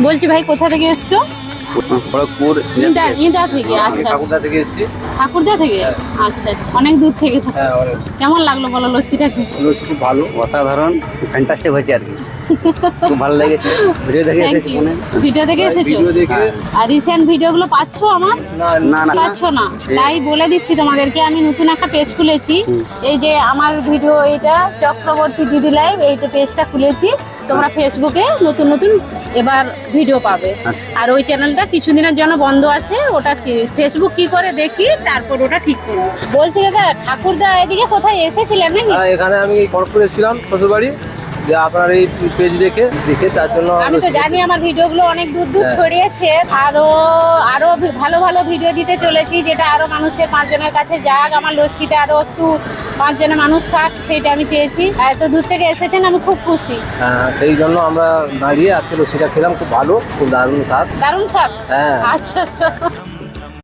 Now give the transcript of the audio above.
বলছি ভাই কোথা থেকে এসছো? খড়গপুর ইঁদা থেকে। আচ্ছা ঠাকুরদা থেকে এসেছি। ঠাকুরদা থেকে? হ্যাঁ। আচ্ছা অনেক দূর থেকে। হ্যাঁ, অনেক কেমন লাগলো বলো লস্যিটা খেয়ে? লস্যি খুব ভালো, অসাধারণ, ফ্যান্টাস্টিক হয়েছে আর কি। খুব ভালো লেগেছে। ভিডিও দেখে থ্যাংক এসেছি ইউ। মনে। ভিডিও দেখে এসেছো? ভিডিও দেখে আর রিসেন্ট ভিডিওগুলো পাচ্ছো আমার? না না পাচ্ছ না? তাই বলে দিচ্ছি তোমাদেরকে, আমি নতুন একটা পেজ খুলেছি। এই যে আমার ভিডিও, এটা চক্রবর্তী দিদি লাইভ, এইটা পেজটা খুলেছি। তোমরা ফেসবুকে নতুন নতুন এবার ভিডিও পাবে। আচ্ছা। আর ওই চ্যানেলটা কিছুদিনের জন্য বন্ধ আছে, ওটা ফেসবুক কি করে দেখি, তারপর ওটা ঠিক করবো। বলছি দাদা, ঠাকুরদা এদিকে কোথায় এসেছিলেন নাকি? এখানে আমি খড়গপুরে ছিলাম শ্বশুরবাড়ি, যে আপনার এই পেজ দেখে তার জন্য আমি তো জানি আমার ভিডিওগুলো অনেক দূর দূর ছড়িয়েছে। আরো আরো ভালো ভালো ভিডিও দিতে চলেছি, যেটা আরো মানুষের 5 জনের কাছে যাক, আমার লস্যিটা আরো একটু 5 জনের মানুষ খাক, সেটা আমি চেয়েছি। এত দূর থেকে এসেছেন, আমি খুব খুশি। সেই জন্য আমরা দাঁড়িয়ে আজকে লস্যিটা খেলাম, খুব ভালো, খুব দারুণ স্বাদ। দারুণ স্যার। হ্যাঁ। আচ্ছা আচ্ছা।